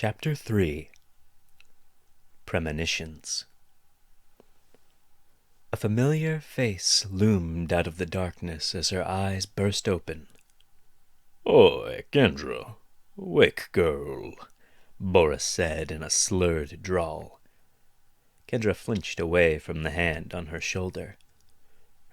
Chapter 3 Premonitions. A familiar face loomed out of the darkness as her eyes burst open. "Oi, Kendra, wake, girl," Boris said in a slurred drawl. Kendra flinched away from the hand on her shoulder.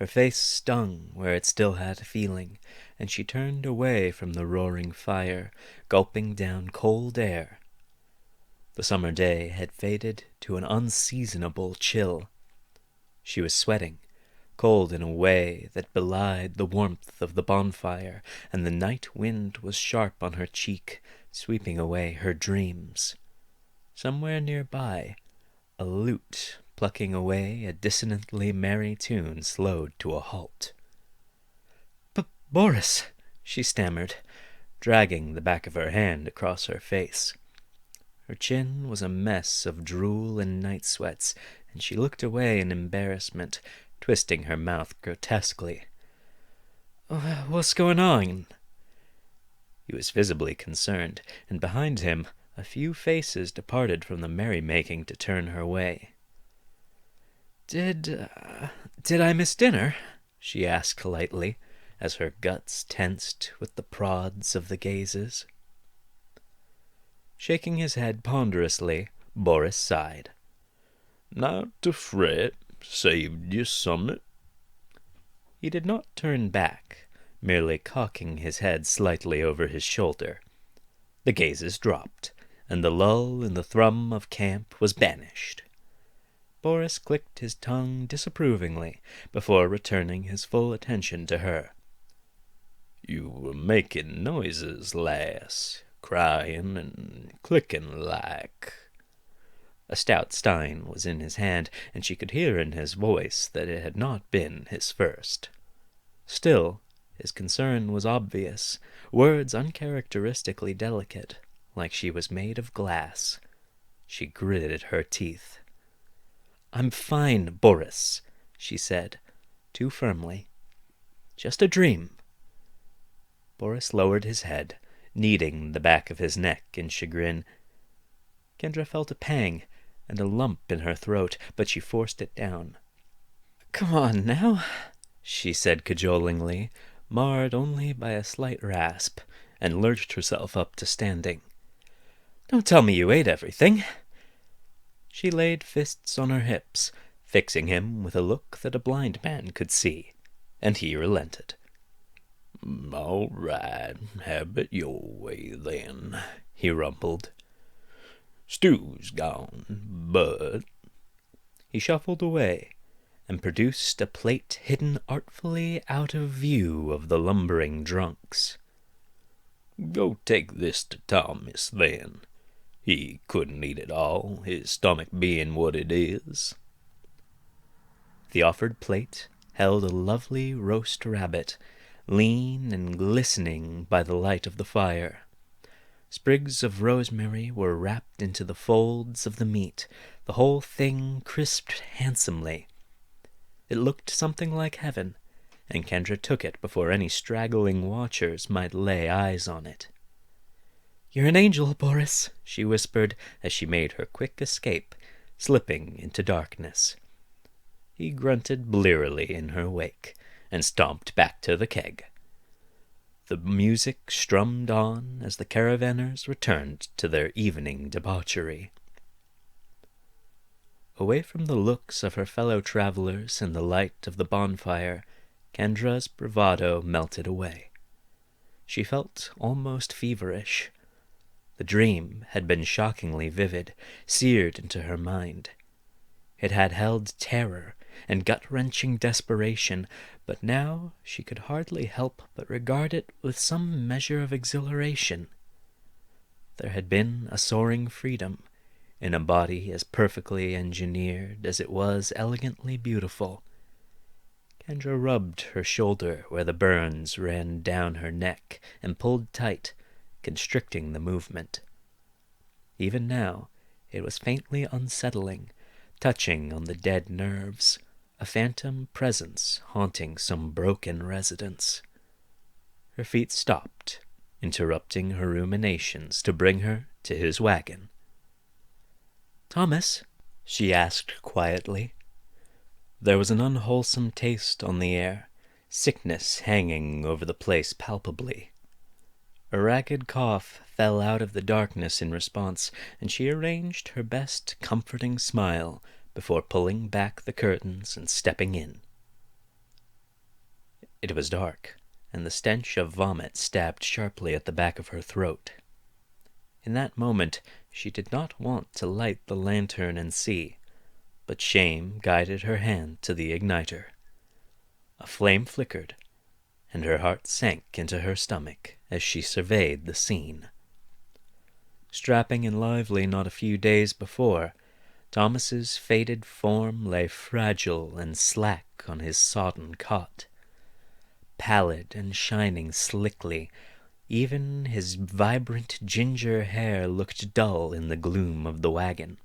Her face stung where it still had feeling, and she turned away from the roaring fire, gulping down cold air. The summer day had faded to an unseasonable chill. She was sweating, cold in a way that belied the warmth of the bonfire, and the night wind was sharp on her cheek, sweeping away her dreams. Somewhere nearby, a lute plucking away a dissonantly merry tune slowed to a halt. "Boris," she stammered, dragging the back of her hand across her face. Her chin was a mess of drool and night sweats, and she looked away in embarrassment, twisting her mouth grotesquely. "What's going on?" He was visibly concerned, and behind him a few faces departed from the merrymaking to turn her way. Did I miss dinner?" she asked lightly, as her guts tensed with the prods of the gazes. Shaking his head ponderously, Boris sighed. "Not to fret, saved you summit." He did not turn back, merely cocking his head slightly over his shoulder. The gazes dropped, and the lull in the thrum of camp was banished. Boris clicked his tongue disapprovingly before returning his full attention to her. "You were making noises, lass, crying and clicking like." A stout stein was in his hand, and she could hear in his voice that it had not been his first. Still, his concern was obvious, words uncharacteristically delicate, like she was made of glass. She gritted her teeth. "I'm fine, Boris," she said, too firmly. "Just a dream." Boris lowered his head, kneading the back of his neck in chagrin. Kendra felt a pang and a lump in her throat, but she forced it down. "Come on now," she said cajolingly, marred only by a slight rasp, and lurched herself up to standing. "Don't tell me you ate everything." She laid fists on her hips, fixing him with a look that a blind man could see, and he relented. "All right, have it your way then," he rumbled. "Stew's gone, but—" He shuffled away and produced a plate hidden artfully out of view of the lumbering drunks. "Go take this to Thomas, then. He couldn't eat it all, his stomach being what it is." The offered plate held a lovely roast rabbit, lean and glistening by the light of the fire. Sprigs of rosemary were wrapped into the folds of the meat, the whole thing crisped handsomely. It looked something like heaven, and Kendra took it before any straggling watchers might lay eyes on it. "You're an angel, Boris," she whispered as she made her quick escape, slipping into darkness. He grunted blearily in her wake and stomped back to the keg. The music strummed on as the caravanners returned to their evening debauchery. Away from the looks of her fellow travelers and the light of the bonfire, Kendra's bravado melted away. She felt almost feverish. The dream had been shockingly vivid, seared into her mind. It had held terror and gut-wrenching desperation, but now she could hardly help but regard it with some measure of exhilaration. There had been a soaring freedom in a body as perfectly engineered as it was elegantly beautiful. Kendra rubbed her shoulder where the burns ran down her neck and pulled tight, constricting the movement. Even now, it was faintly unsettling, touching on the dead nerves, a phantom presence haunting some broken residence. Her feet stopped, interrupting her ruminations to bring her to his wagon. "Thomas?" she asked quietly. There was an unwholesome taste on the air, sickness hanging over the place palpably. A ragged cough fell out of the darkness in response, and she arranged her best comforting smile before pulling back the curtains and stepping in. It was dark, and the stench of vomit stabbed sharply at the back of her throat. In that moment, she did not want to light the lantern and see, but shame guided her hand to the igniter. A flame flickered, and her heart sank into her stomach as she surveyed the scene. Strapping and lively not a few days before, Thomas's faded form lay fragile and slack on his sodden cot. Pallid and shining slickly, even his vibrant ginger hair looked dull in the gloom of the wagon.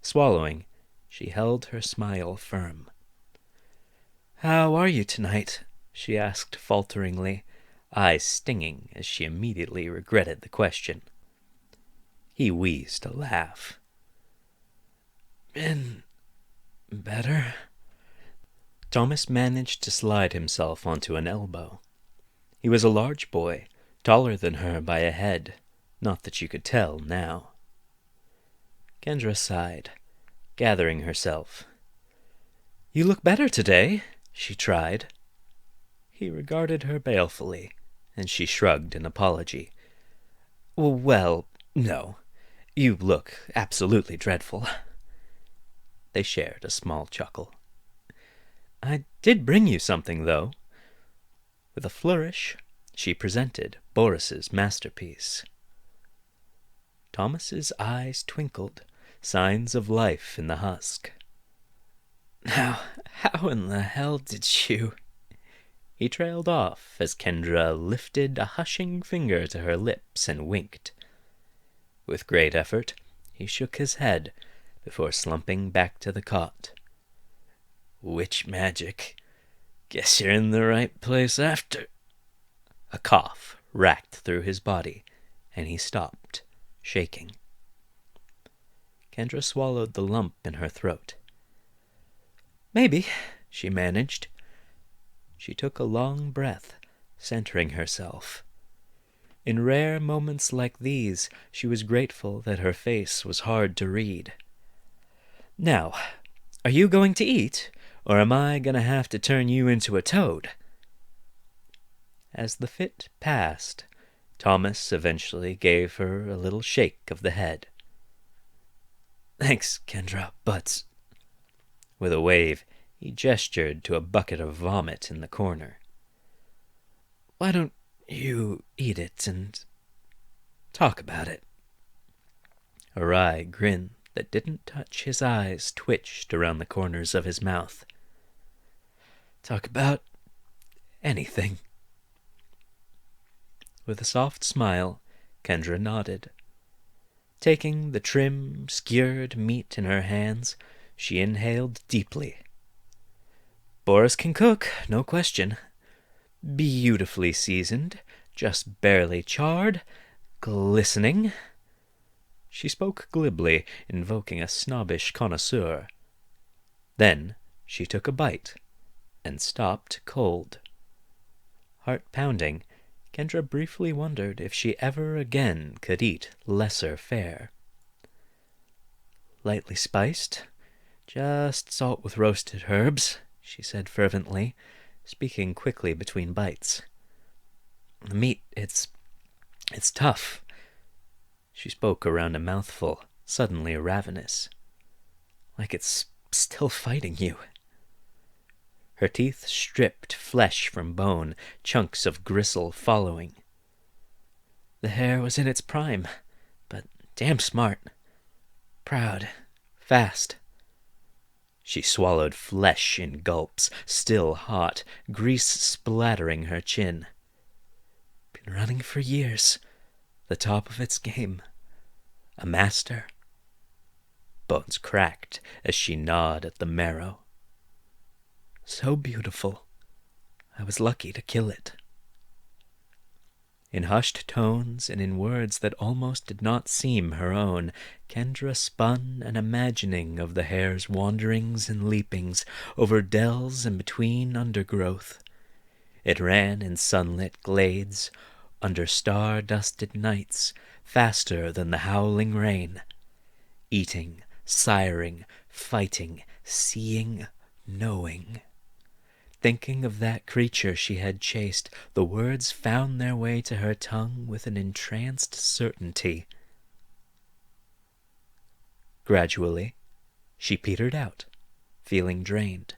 Swallowing, she held her smile firm. "How are you tonight?" she asked falteringly, eyes stinging as she immediately regretted the question. He wheezed a laugh. "Been better?" Thomas managed to slide himself onto an elbow. He was a large boy, taller than her by a head, not that you could tell now. Kendra sighed, gathering herself. "You look better today," she tried. He regarded her balefully, and she shrugged an apology. "Well, no. You look absolutely dreadful." They shared a small chuckle. "I did bring you something, though." With a flourish, she presented Boris's masterpiece. Thomas's eyes twinkled, signs of life in the husk. "Now, how in the hell did you—" He trailed off as Kendra lifted a hushing finger to her lips and winked. With great effort, he shook his head before slumping back to the cot. "Witch magic. Guess you're in the right place after—" A cough racked through his body, and he stopped, shaking. Kendra swallowed the lump in her throat. "Maybe," she managed. She took a long breath, centering herself. In rare moments like these, she was grateful that her face was hard to read. "Now, are you going to eat, or am I going to have to turn you into a toad?" As the fit passed, Thomas eventually gave her a little shake of the head. "Thanks, Kendra, but—" With a wave, he gestured to a bucket of vomit in the corner. "Why don't you eat it and talk about it?" A wry grin that didn't touch his eyes twitched around the corners of his mouth. "Talk about anything." With a soft smile, Kendra nodded. Taking the trim, skewered meat in her hands, she inhaled deeply. "Boris can cook, no question. Beautifully seasoned, just barely charred, glistening." She spoke glibly, invoking a snobbish connoisseur. Then she took a bite and stopped cold. Heart pounding, Kendra briefly wondered if she ever again could eat lesser fare. "Lightly spiced, just salt with roasted herbs," she said fervently, speaking quickly between bites. "The meat, it's tough." She spoke around a mouthful, suddenly ravenous. "Like it's still fighting you." Her teeth stripped flesh from bone, chunks of gristle following. "The hair was in its prime, but damn smart. Proud. Fast." She swallowed flesh in gulps, still hot, grease splattering her chin. "Been running for years. The top of its game. A master." Bones cracked as she gnawed at the marrow. "So beautiful. I was lucky to kill it." In hushed tones and in words that almost did not seem her own, Kendra spun an imagining of the hare's wanderings and leapings over dells and between undergrowth. It ran in sunlit glades, under star-dusted nights, faster than the howling rain. Eating, siring, fighting, seeing, knowing. Thinking of that creature she had chased, the words found their way to her tongue with an entranced certainty. Gradually, she petered out, feeling drained.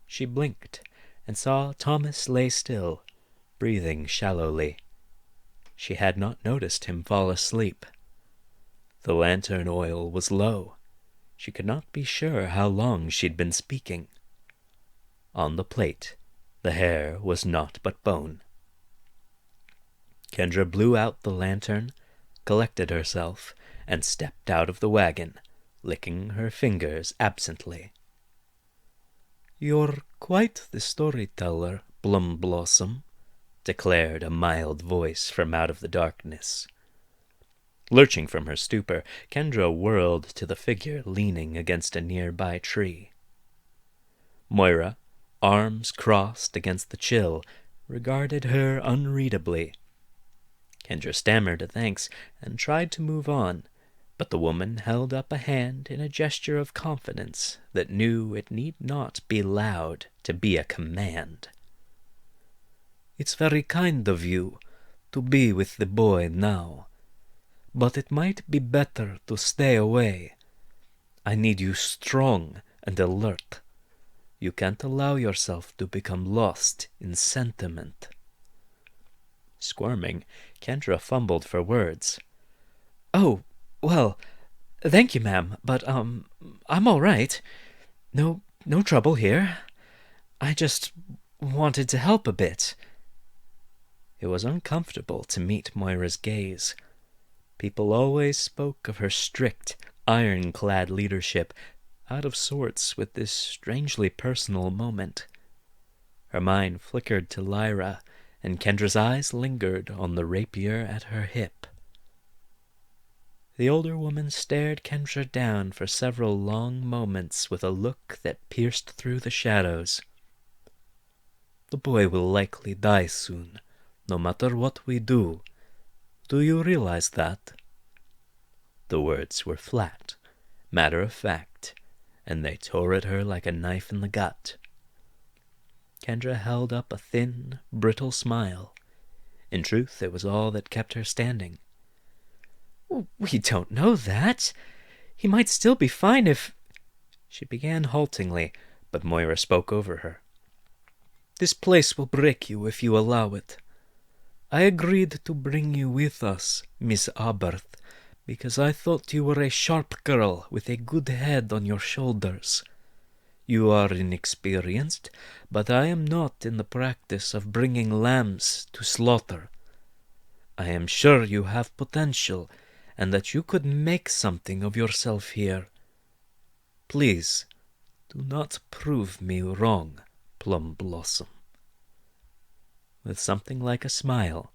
She blinked and saw Thomas lay still, breathing shallowly. She had not noticed him fall asleep. The lantern oil was low. She could not be sure how long she'd been speaking. On the plate, the hare was naught but bone. Kendra blew out the lantern, collected herself, and stepped out of the wagon, licking her fingers absently. "You're quite the storyteller, Plum Blossom," declared a mild voice from out of the darkness. Lurching from her stupor, Kendra whirled to the figure leaning against a nearby tree. Moira, arms crossed against the chill, regarded her unreadably. Kendra stammered a thanks and tried to move on, but the woman held up a hand in a gesture of confidence that knew it need not be loud to be a command. "It's very kind of you to be with the boy now, but it might be better to stay away. I need you strong and alert. You can't allow yourself to become lost in sentiment." Squirming, Kendra fumbled for words. "Oh, well, thank you, ma'am, but, I'm all right. No trouble here. I just wanted to help a bit." It was uncomfortable to meet Moira's gaze. People always spoke of her strict, ironclad leadership, out of sorts with this strangely personal moment. Her mind flickered to Lyra, and Kendra's eyes lingered on the rapier at her hip. The older woman stared Kendra down for several long moments with a look that pierced through the shadows. "The boy will likely die soon, no matter what we do. Do you realize that?" The words were flat, matter-of-fact, and they tore at her like a knife in the gut. Kendra held up a thin, brittle smile. In truth, it was all that kept her standing. "We don't know that. He might still be fine if—" She began haltingly, but Moira spoke over her. "This place will break you if you allow it. I agreed to bring you with us, Miss Aberth, because I thought you were a sharp girl with a good head on your shoulders. You are inexperienced, but I am not in the practice of bringing lambs to slaughter. I am sure you have potential, and that you could make something of yourself here. Please, do not prove me wrong, Plum Blossom." With something like a smile,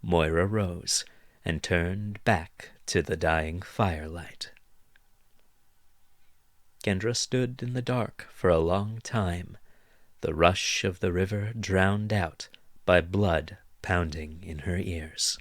Moira rose and turned back to the dying firelight. Kendra stood in the dark for a long time, the rush of the river drowned out by blood pounding in her ears.